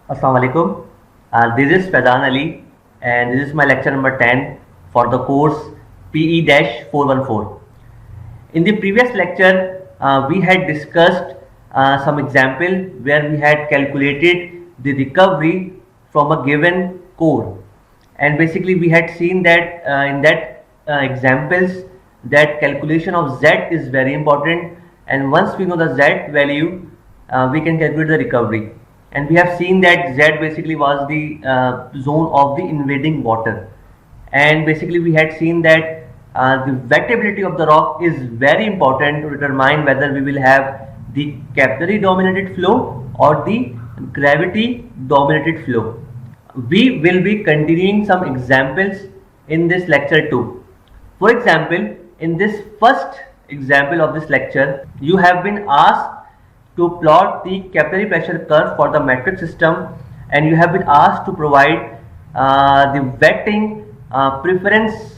Assalamu alaikum. This is Fazan Ali and this is my lecture number 10 for the course PE-414. In the previous lecture, we had discussed some example where we had calculated the recovery from a given core, and basically we had seen that in that examples that calculation of Z is very important, and once we know the Z value, we can calculate the recovery. And we have seen that Z basically was the zone of the invading water, and basically we had seen that the wettability of the rock is very important to determine whether we will have the capillary dominated flow or the gravity dominated flow. We will be continuing some examples in this lecture too. For example, in this first example of this lecture, you have been asked to plot the capillary pressure curve for the metric system, and you have been asked to provide the wetting preference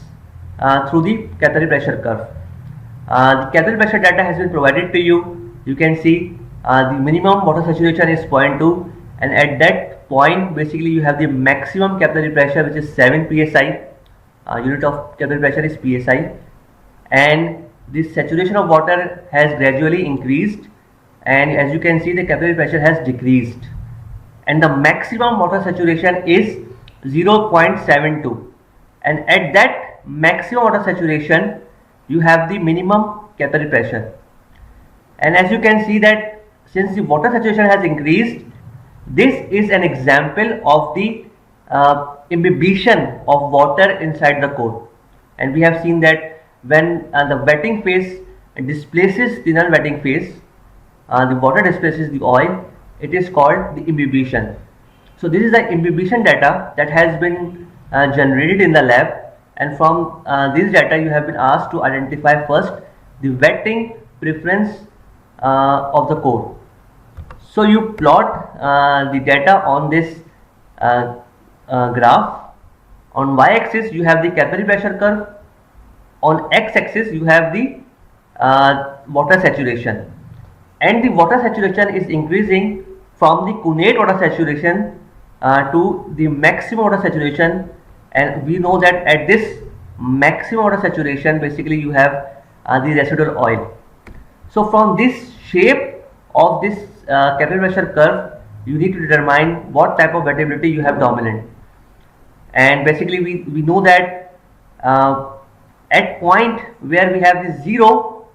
through the capillary pressure curve. The capillary pressure data has been provided to you. You can see the minimum water saturation is 0.2, and at that point basically you have the maximum capillary pressure, which is 7 psi. Unit of capillary pressure is psi, and the saturation of water has gradually increased, and as you can see the capillary pressure has decreased, and the maximum water saturation is 0.72, and at that maximum water saturation you have the minimum capillary pressure. And as you can see that since the water saturation has increased, this is an example of the imbibition of water inside the core. And we have seen that when the wetting phase displaces the non-wetting phase, the water displaces the oil, it is called the imbibition. So this is the imbibition data that has been generated in the lab, and from this data you have been asked to identify first the wetting preference of the core. So you plot the data on this graph. On y-axis you have the capillary pressure curve, on x-axis you have the water saturation, and the water saturation is increasing from the connate water saturation to the maximum water saturation, and we know that at this maximum water saturation basically you have the residual oil. So from this shape of this capillary pressure curve, you need to determine what type of wettability you have dominant. And basically we know that at point where we have the zero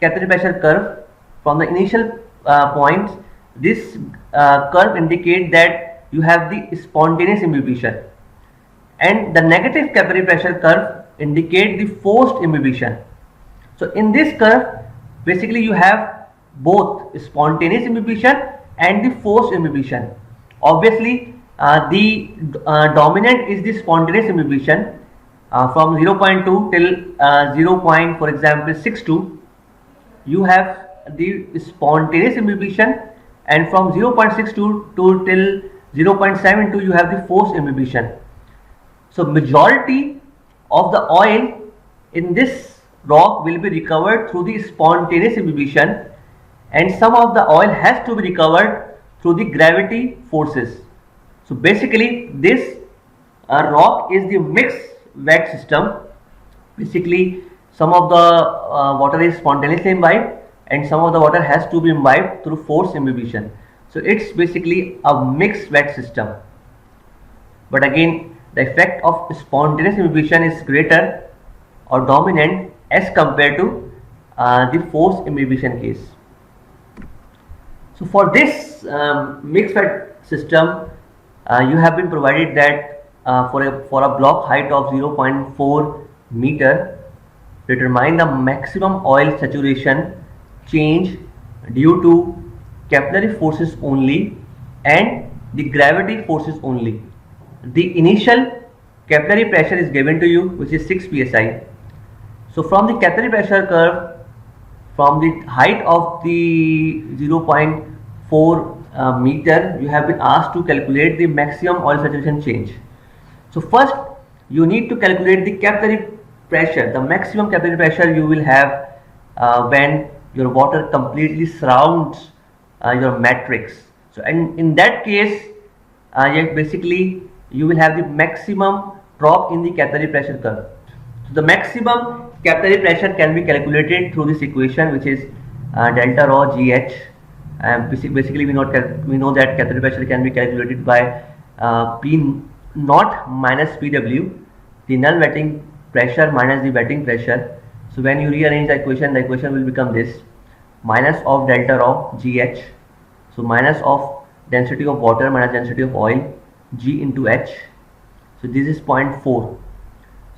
capillary pressure curve, from the initial points, this curve indicates that you have the spontaneous imbibition, and the negative capillary pressure curve indicate the forced imbibition. So in this curve basically you have both spontaneous imbibition and the forced imbibition. Obviously the dominant is the spontaneous imbibition from 0.2 till 0. For example 62 you have the spontaneous imbibition, and from 0.62 to till 0.72 you have the forced imbibition. So majority of the oil in this rock will be recovered through the spontaneous imbibition, and some of the oil has to be recovered through the gravity forces. So basically this rock is the mixed wet system. Basically some of the water is spontaneously imbibed, and some of the water has to be imbibed through forced imbibition. So it's basically a mixed wet system. But again, the effect of spontaneous imbibition is greater or dominant as compared to the forced imbibition case. So for this mixed wet system, you have been provided that for a block height of 0.4 meter, determine the maximum oil saturation change due to capillary forces only and the gravity forces only. The initial capillary pressure is given to you, which is 6 psi. So from the capillary pressure curve, from the height of the 0.4 meter, you have been asked to calculate the maximum oil saturation change. So first you need to calculate the capillary pressure, the maximum capillary pressure you will have when your water completely surrounds your matrix. So and in that case yet basically you will have the maximum drop in the capillary pressure curve. So the maximum capillary pressure can be calculated through this equation, which is delta rho GH. Basically we know that capillary pressure can be calculated by P naught minus PW, the null wetting pressure minus the wetting pressure. So when you rearrange the equation will become this: minus of delta rho GH, so minus of density of water minus density of oil, G into H. So this is 0.4.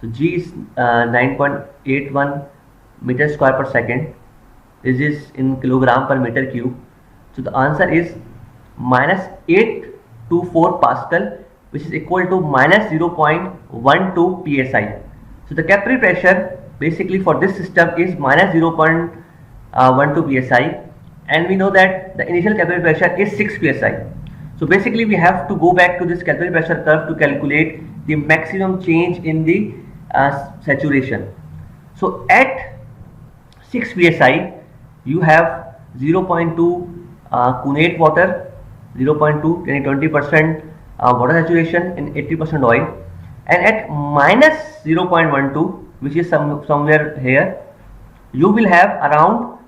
So G is 9.81 meter square per second. This is in kilogram per meter cube. So the answer is minus 824 Pascal, which is equal to minus 0.12 psi. So the capillary pressure basically for this system is minus 0.12 psi, and we know that the initial capillary pressure is 6 psi. So basically we have to go back to this capillary pressure curve to calculate the maximum change in the saturation. So at 6 psi you have 0.2 cunate water, 0.2 20% water saturation in 80% oil, and at minus 0.12, which is somewhere here, you will have around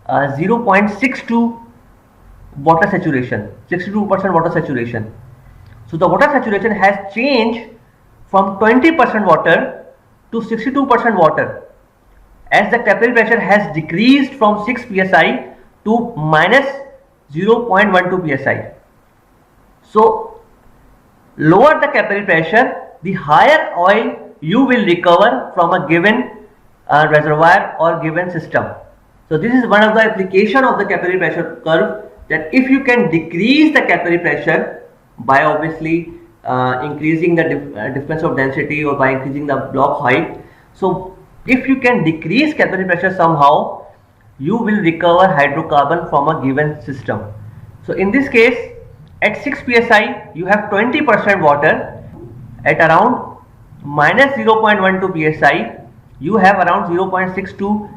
0.62 water saturation, 62% water saturation. So the water saturation has changed from 20% water to 62% water, as the capillary pressure has decreased from 6 psi to minus 0.12 psi. So lower the capillary pressure, the higher oil you will recover from a given reservoir or given system. So this is one of the application of the capillary pressure curve, that if you can decrease the capillary pressure by obviously increasing the difference of density or by increasing the block height. So if you can decrease capillary pressure somehow, you will recover hydrocarbon from a given system. So in this case, at 6 psi you have 20% water, at around minus 0.12 psi you have around 0.62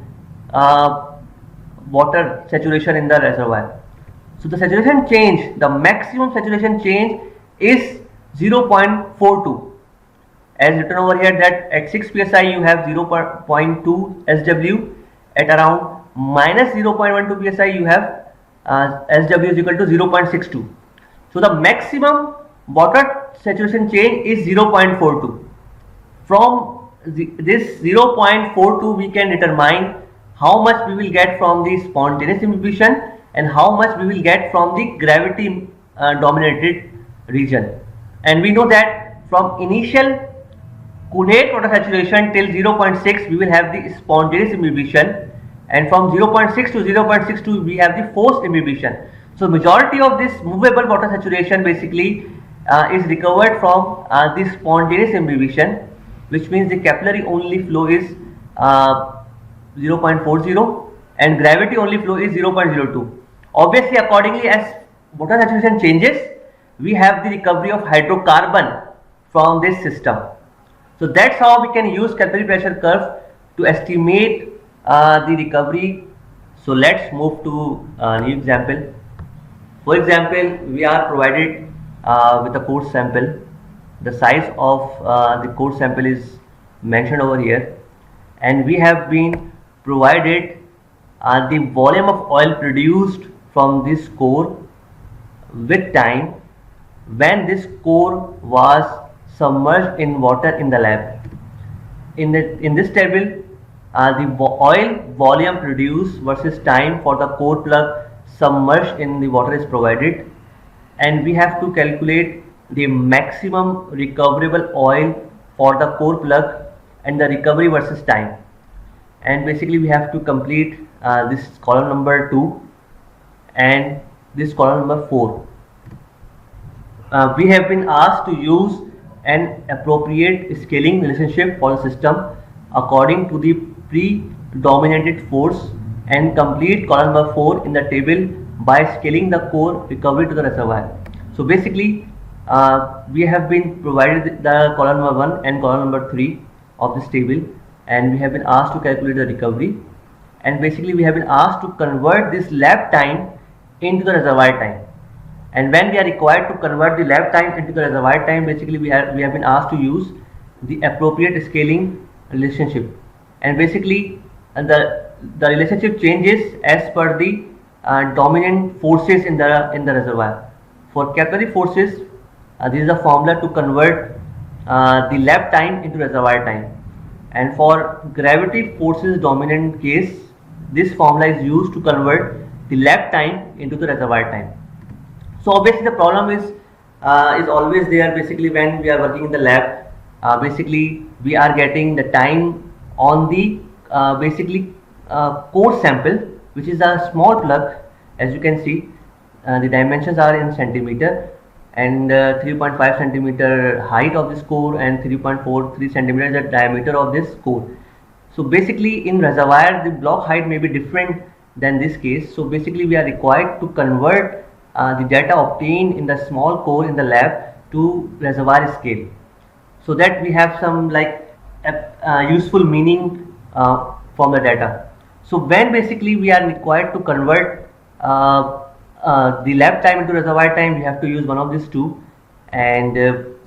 water saturation in the reservoir. So the saturation change, the maximum saturation change is 0.42, as written over here, that at 6 psi you have 0.2 SW, at around minus 0.12 psi you have SW is equal to 0.62. So the maximum water saturation change is 0.42. From this 0.42 we can determine how much we will get from the spontaneous imbibition and how much we will get from the gravity dominated region. And we know that from initial cunate water saturation till 0.6 we will have the spontaneous imbibition, and from 0.6 to 0.62 we have the forced imbibition. So majority of this movable water saturation basically is recovered from the spontaneous imbibition, which means the capillary only flow is 0.40 and gravity only flow is 0.02. Obviously, accordingly, as water saturation changes, we have the recovery of hydrocarbon from this system. So that's how we can use capillary pressure curve to estimate the recovery. So let's move to a new example. For example, we are provided with a core sample. The size of the core sample is mentioned over here, and we have been provided the volume of oil produced from this core with time when this core was submerged in water in the lab. In this table, the oil volume produced versus time for the core plug submerged in the water is provided, and we have to calculate the maximum recoverable oil for the core plug and the recovery versus time. And basically we have to complete this column number 2 and this column number 4. We have been asked to use an appropriate scaling relationship for the system according to the predominated force, and complete column number 4 in the table by scaling the core recovery to the reservoir. So basically we have been provided the column number 1 and column number 3 of this table, and we have been asked to calculate the recovery, and basically we have been asked to convert this lab time into the reservoir time. And when we are required to convert the lab time into the reservoir time, basically we have been asked to use the appropriate scaling relationship. And basically the relationship changes as per the dominant forces in the reservoir. For capillary forces, this is a formula to convert the lab time into reservoir time. And for gravity forces dominant case, this formula is used to convert the lab time into the reservoir time. So obviously the problem is always there. Basically when we are working in the lab, basically we are getting the time on the core sample, which is a small plug. As you can see, the dimensions are in centimeter, and 3.5 centimeter height of this core and 3.43 centimeter the diameter of this core. So basically in reservoir the block height may be different than this case. So basically we are required to convert the data obtained in the small core in the lab to reservoir scale, so that we have some useful meaning from the data. So when basically we are required to convert the lab time into reservoir time, we have to use one of these two, and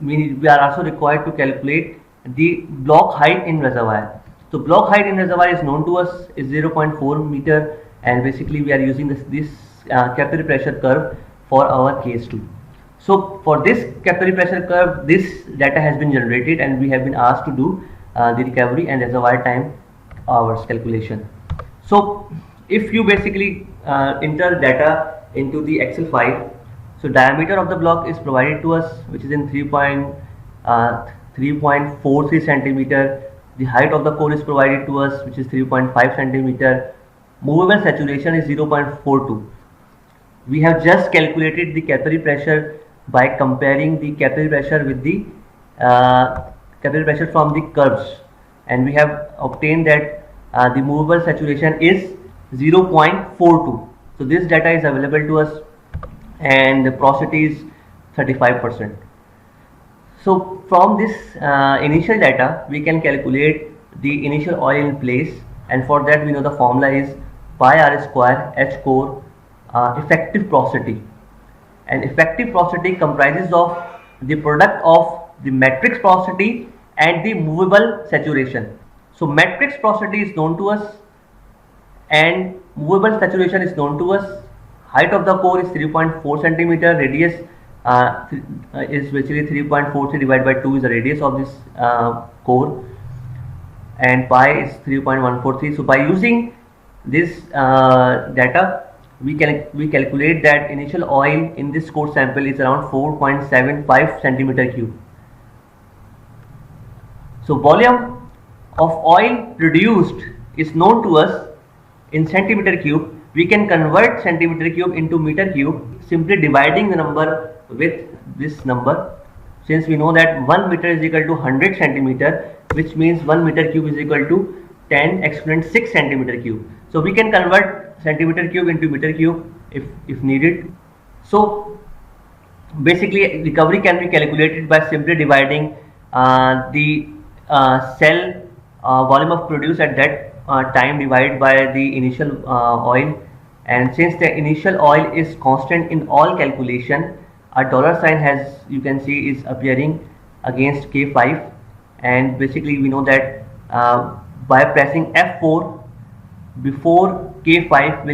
we are also required to calculate the block height in reservoir. So block height in reservoir is known to us is 0.4 meter, and basically we are using this capillary pressure curve for our case 2. So for this capillary pressure curve, this data has been generated, and we have been asked to do the recovery and reservoir time hours calculation. So if you basically enter data into the Excel file, so diameter of the block is provided to us, which is in 3.43 centimeter. The height of the core is provided to us, which is 3.5 centimeter. Movable saturation is 0.42. We have just calculated the capillary pressure by comparing the capillary pressure with the capillary pressure from the curves, and we have obtained that the movable saturation is 0.42. So this data is available to us, and the porosity is 35%. So from this initial data we can calculate the initial oil in place, and for that we know the formula is pi r square h core effective porosity. And effective porosity comprises of the product of the matrix porosity and the movable saturation. So matrix porosity is known to us and movable saturation is known to us. Height of the core is 3.4 centimeter, radius is basically 3.43 divided by 2 is the radius of this core, and pi is 3.143. So by using this data, we calculate that initial oil in this core sample is around 4.75 centimeter cube. So volume of oil produced is known to us in centimeter cube. We can convert centimeter cube into meter cube simply dividing the number with this number, since we know that 1 meter is equal to 100 centimeter, which means 1 meter cube is equal to 10 exponent 6 centimeter cube. So we can convert centimeter cube into meter cube if needed. So basically recovery can be calculated by simply dividing the cell volume of produce at that time divided by the initial oil. And since the initial oil is constant in all calculation, a dollar sign, has you can see, is appearing against K5, and basically we know that by pressing F4 before K5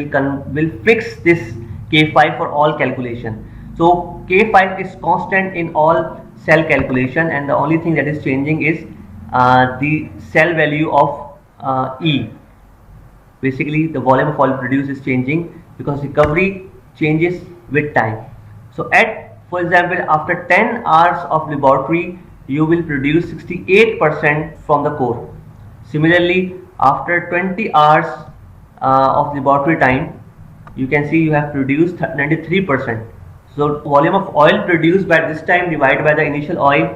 will fix this K5 for all calculation. So K5 is constant in all cell calculation, and the only thing that is changing is the cell value of E. Basically the volume of oil produced is changing because recovery changes with time. So for example, after 10 hours of laboratory, you will produce 68% from the core. Similarly, after 20 hours of laboratory time, you can see you have produced 93%. So volume of oil produced by this time divided by the initial oil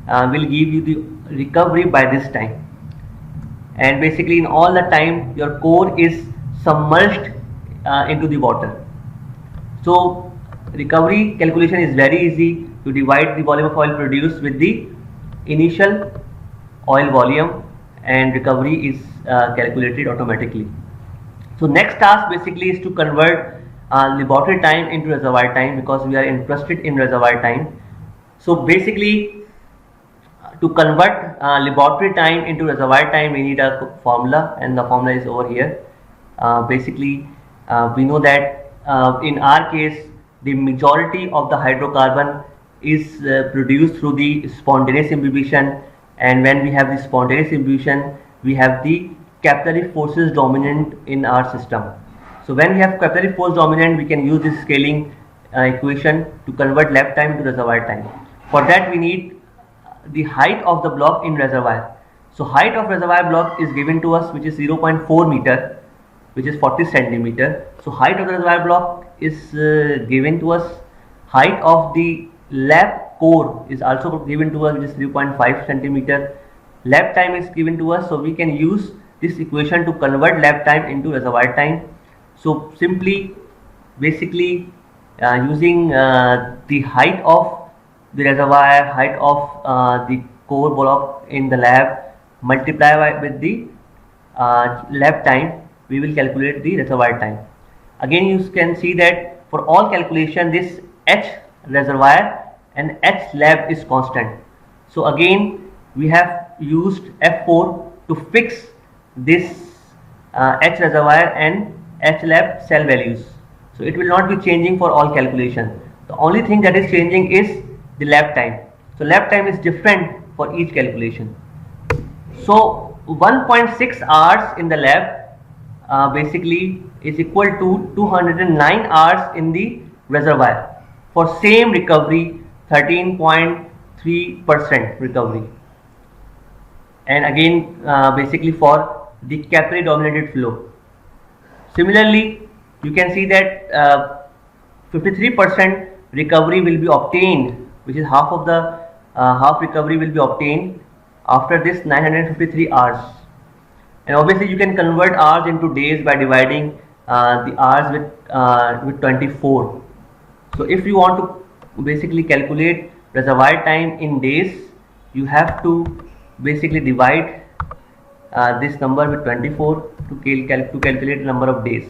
will give you the recovery by this time. And basically in all the time your core is submerged into the water. So recovery calculation is very easy. You divide the volume of oil produced with the initial oil volume, and recovery is calculated automatically. So next task basically is to convert laboratory time into reservoir time because we are interested in reservoir time. So basically, to convert laboratory time into reservoir time, we need a formula, and the formula is over here. Basically, we know that in our case, the majority of the hydrocarbon is produced through the spontaneous imbibition, and when we have the spontaneous imbibition, we have the capillary forces dominant in our system. So when we have capillary force dominant, we can use this scaling equation to convert lap time to reservoir time. For that, we need the height of the block in reservoir. So height of reservoir block is given to us, which is 0.4 meter, which is 40 centimeter. So height of the reservoir block is given to us. Height of the lap core is also given to us, which is 3.5 centimeter. Lap time is given to us, so we can use this equation to convert lap time into reservoir time. So simply, basically, using the height of the reservoir, height of the core block in the lab, multiply with the lap time, we will calculate the reservoir time. Again, you can see that for all calculation, this H reservoir and H lab is constant. So again, we have used F4 to fix this H reservoir and H lab cell values. So it will not be changing for all calculation. The only thing that is changing is the lap time. So lap time is different for each calculation. So 1.6 hours in the lab basically is equal to 209 hours in the reservoir for same recovery, 13.3% recovery. And again, basically for the capillary dominated flow. Similarly, you can see that 53% recovery will be obtained, which is half of the half recovery will be obtained after this 953 hours. And obviously, you can convert hours into days by dividing the hours with 24. So if you want to basically calculate reservoir time in days, you have to basically divide this number with 24 to calculate the number of days.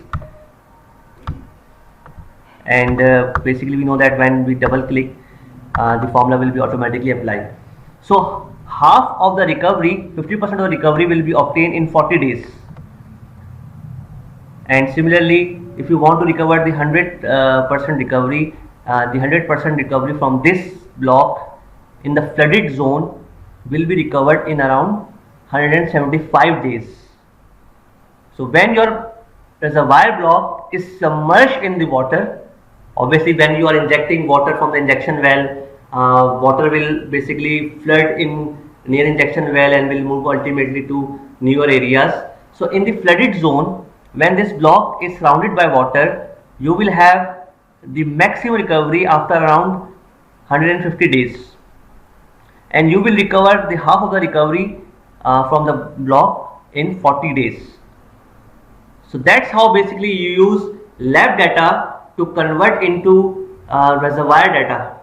And basically, we know that when we double click, the formula will be automatically applied. So half of the recovery, 50% of the recovery will be obtained in 40 days. And similarly, if you want to recover the 100% recovery, the 100% recovery from this block in the flooded zone will be recovered in around 175 days. So when your reservoir block is submerged in the water, obviously when you are injecting water from the injection well, water will basically flood in near injection well and will move ultimately to newer areas. So in the flooded zone, when this block is surrounded by water, you will have the maximum recovery after around 150 days, and you will recover the half of the recovery from the block in 40 days. So that's how basically you use lab data to convert into reservoir data.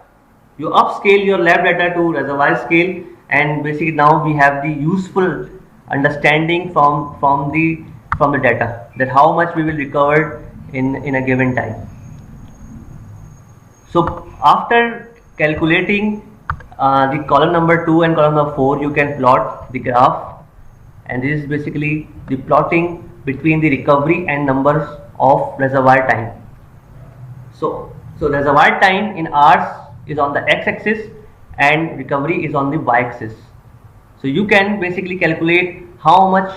You upscale your lab data to reservoir scale, and basically now we have the useful understanding from the data, that how much we will recover in a given time. So after calculating the column number 2 and column number 4, you can plot the graph, and this is basically the plotting between the recovery and numbers of reservoir time. So reservoir time in hours is on the x-axis and recovery is on the y-axis. So you can basically calculate how much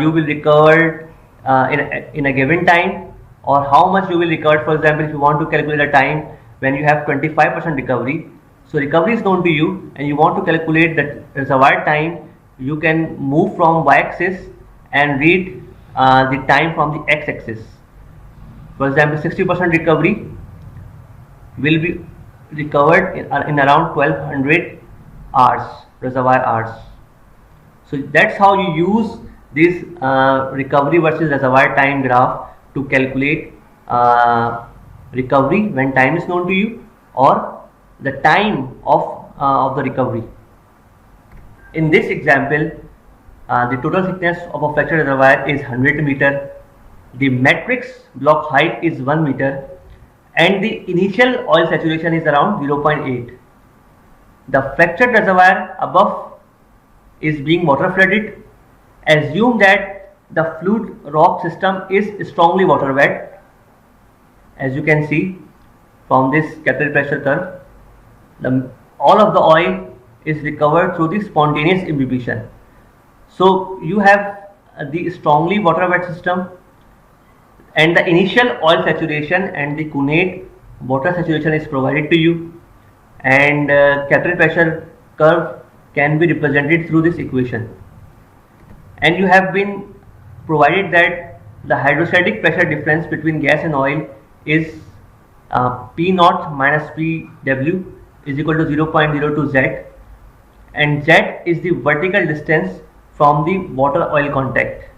you will recover in a given time, or how much you will recover. For example, if you want to calculate a time when you have 25% recovery, so recovery is known to you and you want to calculate that reservoir time, you can move from y-axis and read the time from the x-axis. For example, 60% recovery will be recovered in around 1200 hours, reservoir hours. So that's how you use this recovery versus reservoir time graph to calculate recovery when time is known to you, or the time of the recovery. In this example, the total thickness of a fractured reservoir is 100 meter, the matrix block height is 1 meter and the initial oil saturation is around 0.8. The fractured reservoir above is being water flooded. Assume that the fluid rock system is strongly water wet. As you can see from this capillary pressure curve, all of the oil is recovered through the spontaneous imbibition. So you have the strongly water wet system, and the initial oil saturation and the connate water saturation is provided to you, and capillary pressure curve can be represented through this equation. And you have been provided that the hydrostatic pressure difference between gas and oil is P naught minus Pw is equal to 0.02 Z, and Z is the vertical distance from the water oil contact.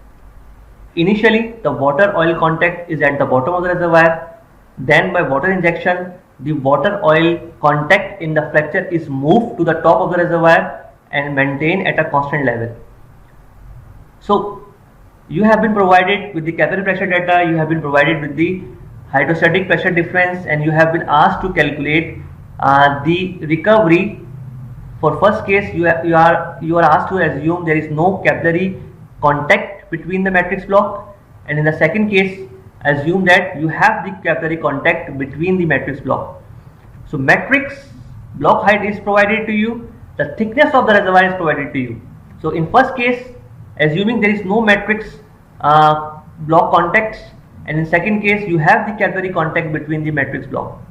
Initially, the water oil contact is at the bottom of the reservoir. Then by water injection, the water oil contact in the fracture is moved to the top of the reservoir and maintained at a constant level. So you have been provided with the capillary pressure data, you have been provided with the hydrostatic pressure difference, and you have been asked to calculate the recovery. For first case, you are asked to assume there is no capillary contact between the matrix block, and in the second case, assume that you have the capillary contact between the matrix block. So matrix block height is provided to you, the thickness of the reservoir is provided to you. So in first case, assuming there is no matrix block contacts, and in second case you have the capillary contact between the matrix block.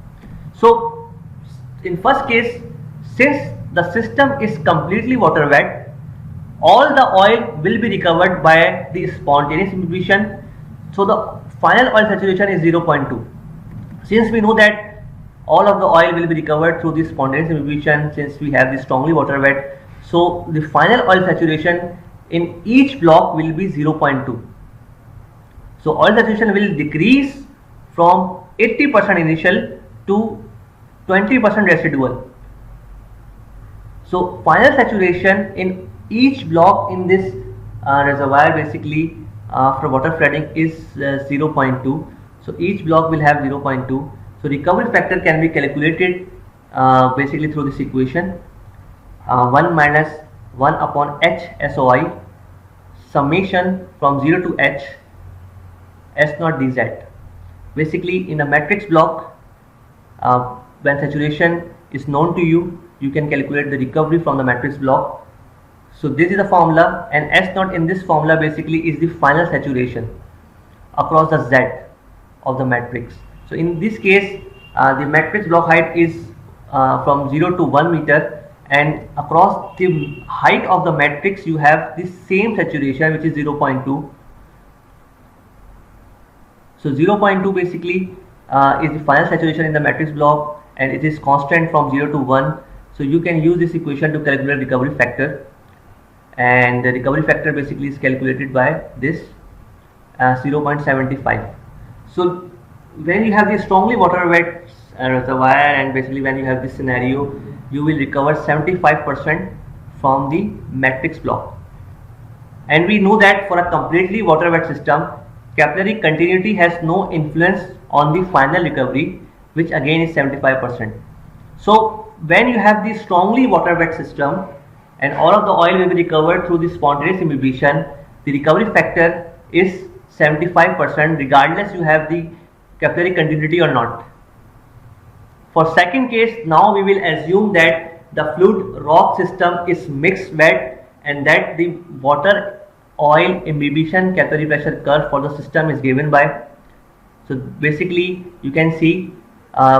So in first case, since the system is completely water wet, all the oil will be recovered by the spontaneous imbibition. So the final oil saturation is 0.2. Since we know that all of the oil will be recovered through the spontaneous imbibition, since we have the strongly water wet, so the final oil saturation in each block will be 0.2. So oil saturation will decrease from 80% initial to 20% residual. So final saturation in each block in this reservoir basically after water flooding is 0.2. So each block will have 0.2. So recovery factor can be calculated basically through this equation, 1 minus 1 upon H SOI summation from 0 to H S naught dz. Basically in a matrix block, when saturation is known to you, you can calculate the recovery from the matrix block. So this is the formula, and S naught in this formula basically is the final saturation across the Z of the matrix. So in this case, the matrix block height is from 0 to 1 meter, and across the height of the matrix you have the same saturation, which is 0.2. So 0.2 basically is the final saturation in the matrix block, and it is constant from 0 to 1. So you can use this equation to calculate recovery factor, and the recovery factor basically is calculated by this 0.75. So when you have the strongly water wet reservoir, and basically when you have this scenario, you will recover 75% from the matrix block. And we know that for a completely water wet system, capillary continuity has no influence on the final recovery, which again is 75%. So when you have the strongly water wet system and all of the oil will be recovered through the spontaneous imbibition, the recovery factor is 75% regardless you have the capillary continuity or not. For second case, now we will assume that the fluid rock system is mixed wet and that the water oil imbibition capillary pressure curve for the system is given by. So basically you can see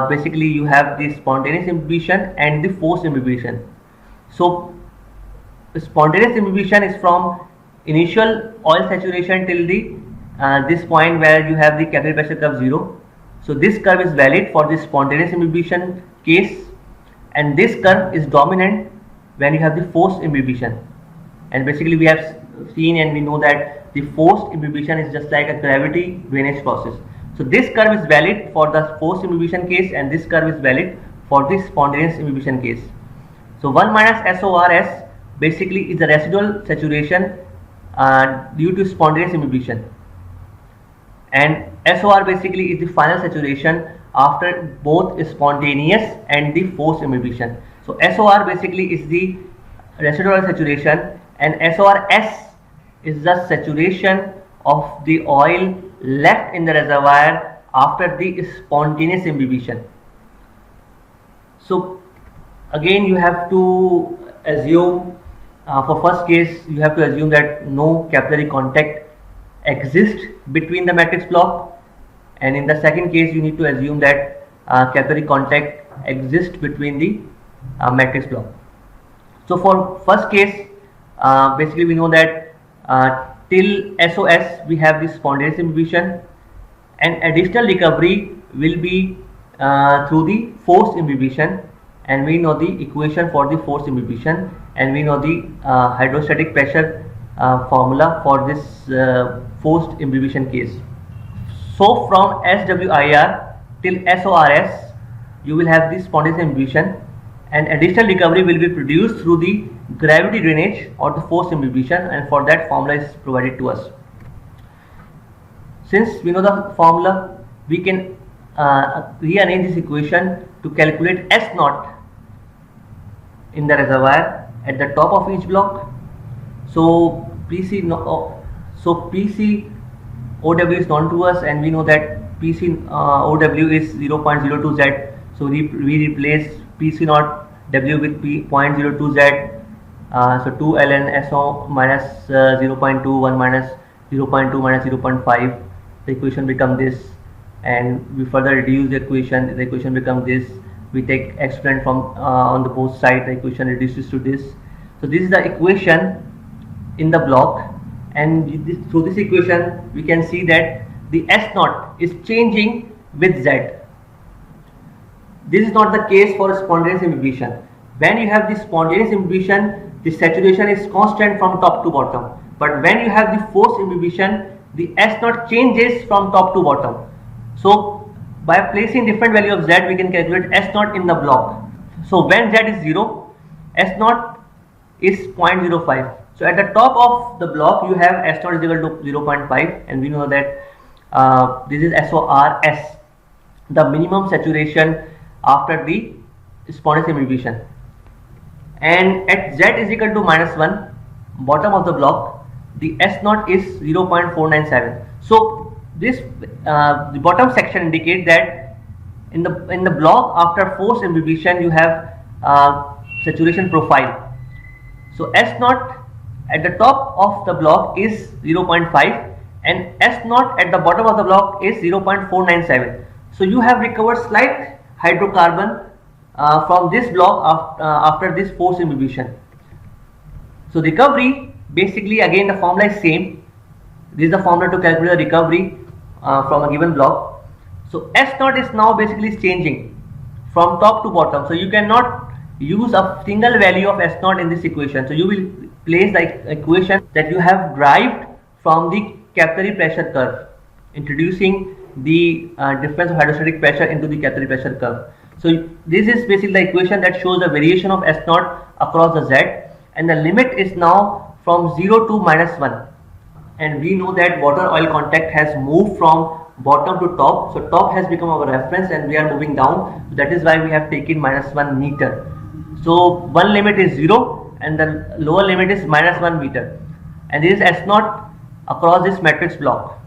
basically you have the spontaneous imbibition and the forced imbibition. So spontaneous imbibition is from initial oil saturation till the this point where you have the capillary pressure curve 0. So this curve is valid for the spontaneous imbibition case, and this curve is dominant when you have the forced imbibition. And basically we have seen and we know that the forced imbibition is just like a gravity drainage process. So this curve is valid for the forced imbibition case, and this curve is valid for the spontaneous imbibition case. So 1 minus SORS basically is the residual saturation due to spontaneous imbibition. and SOR basically is the final saturation after both spontaneous and the forced imbibition. So SOR basically is the residual saturation, and SORS is the saturation of the oil left in the reservoir after the spontaneous imbibition. So again you have to assume, for first case you have to assume that no capillary contact exists between the matrix block, and in the second case you need to assume that capillary contact exists between the matrix block. So for first case, basically we know that till SOS we have the spontaneous imbibition, and additional recovery will be through the forced imbibition, and we know the equation for the forced imbibition, and we know the hydrostatic pressure formula for this forced imbibition case. So from SWIR till SORS you will have the spontaneous imbibition, and additional recovery will be produced through the gravity drainage or the forced imbibition, and for that formula is provided to us. Since we know the formula, we can rearrange this equation to calculate S naught in the reservoir at the top of each block. So PC OW is known to us, and we know that PC OW is 0.02 Z. So we replace PC naught W with 0.02 Z. So 2 ln SO minus 0.2, 1 minus 0.2 minus 0.5. The equation becomes this, and we further reduce the equation. The equation becomes this. We take exponent from on the both sides. The equation reduces to this. So this is the equation in the block, and through this equation we can see that the S naught is changing with Z. This is not the case for spontaneous imbibition. When you have the spontaneous imbibition, the saturation is constant from top to bottom, but when you have the forced imbibition, the S naught changes from top to bottom. So by placing different value of Z, we can calculate S naught in the block. So when Z is 0, S naught is 0.05. So at the top of the block you have S naught is equal to 0.5, and we know that this is SORS, the minimum saturation after the spontaneous imbibition. And at Z is equal to -1, bottom of the block, the S naught is 0.497. So this the bottom section indicates that in the block after forced imbibition you have saturation profile. So S naught at the top of the block is 0.5, and S naught at the bottom of the block is 0.497. So you have recovered slight hydrocarbon from this block after this forced imbibition. So recovery, basically again the formula is same. This is the formula to calculate the recovery from a given block. So S naught is now basically changing from top to bottom. So you cannot use a single value of S naught in this equation. So you will place the equation that you have derived from the capillary pressure curve, introducing the difference of hydrostatic pressure into the capillary pressure curve. So this is basically the equation that shows the variation of S naught across the Z, and the limit is now from 0 to -1. And we know that water oil contact has moved from bottom to top. So top has become our reference and we are moving down. So that is why we have taken -1 meter. So one limit is 0 and the lower limit is -1 meter. And this is S naught across this matrix block.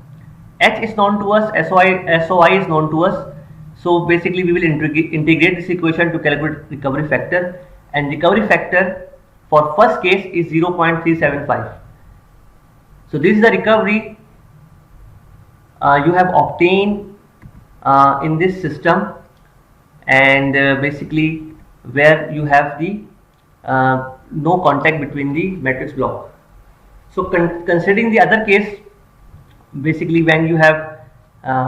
H is known to us, SOI is known to us. So basically we will integrate this equation to calculate recovery factor, and recovery factor for first case is 0.375. So this is the recovery you have obtained in this system, and basically where you have the no contact between the matrix block. So considering the other case, basically when you have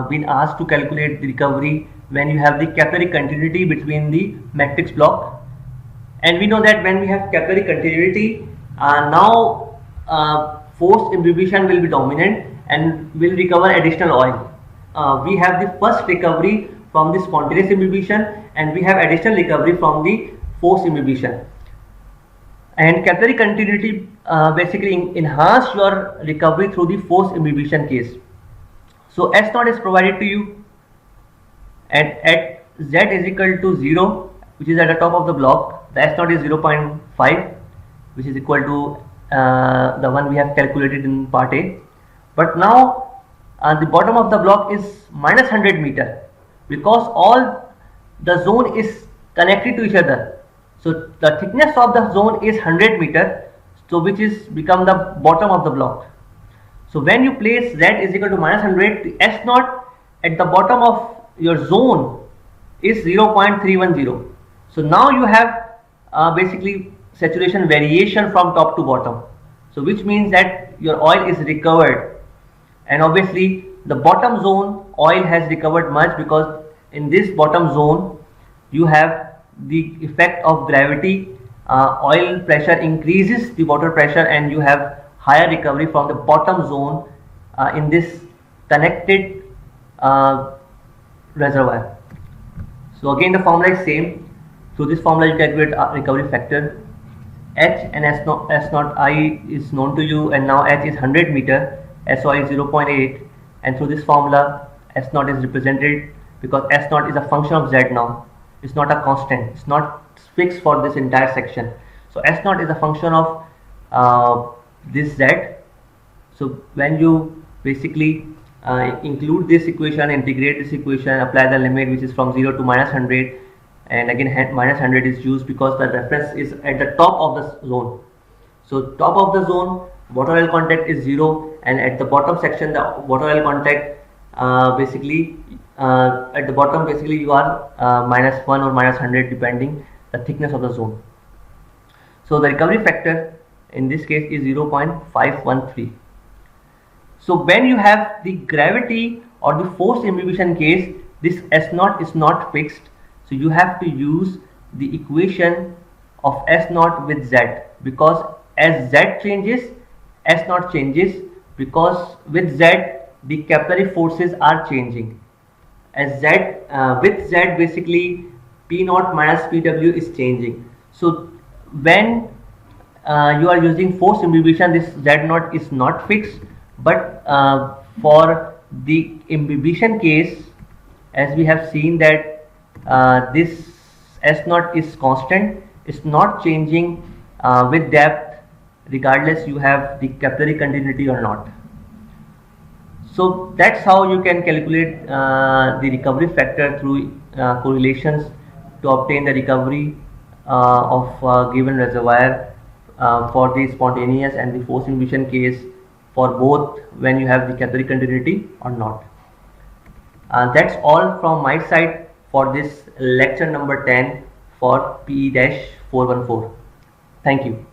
been asked to calculate the recovery when you have the capillary continuity between the matrix block, and we know that when we have capillary continuity, now forced imbibition will be dominant and will recover additional oil. We have the first recovery from the spontaneous imbibition, and we have additional recovery from the forced imbibition. And capillary continuity basically enhance your recovery through the forced imbibition case. So S naught is provided to you at Z is equal to 0, which is at the top of the block. The S naught is 0.5, which is equal to the one we have calculated in part A. But now the bottom of the block is minus 100 meter, because all the zone is connected to each other. So the thickness of the zone is 100 meter, so which is become the bottom of the block. So when you place Z is equal to minus 100, the S naught at the bottom of your zone is 0.310. So now you have basically saturation variation from top to bottom. So which means that your oil is recovered, and obviously the bottom zone oil has recovered much, because in this bottom zone you have the effect of gravity. Oil pressure increases the water pressure, and you have higher recovery from the bottom zone in this connected reservoir. So again the formula is same. Through this formula you calculate recovery factor. H and S naught I is known to you, and now H is 100 meter, SOI is 0.8, and through this formula S naught is represented, because S naught is a function of Z now. It's not a constant, it's not fixed for this entire section. So S naught is a function of this Z. So when you basically include this equation, integrate this equation, apply the limit, which is from 0 to minus 100, and again minus 100 is used because the reference is at the top of the zone. So top of the zone water oil contact is 0, and at the bottom section the water oil contact basically at the bottom basically you are minus 1 or minus 100 depending the thickness of the zone. So the recovery factor in this case is 0.513. So when you have the gravity or the force imbibition case, this S naught is not fixed, so you have to use the equation of S naught with Z, because as Z changes, S naught changes, because with Z the capillary forces are changing. As Z with Z basically P naught minus PW is changing. So when you are using force imbibition, this Z naught is not fixed, but for the imbibition case, as we have seen that this S naught is constant, it's not changing with depth regardless you have the capillary continuity or not. So that's how you can calculate the recovery factor through correlations to obtain the recovery of given reservoir for the spontaneous and the force imbibition case, for both when you have the capillary continuity or not. That's all from my side for this lecture number 10 for PE-414. Thank you.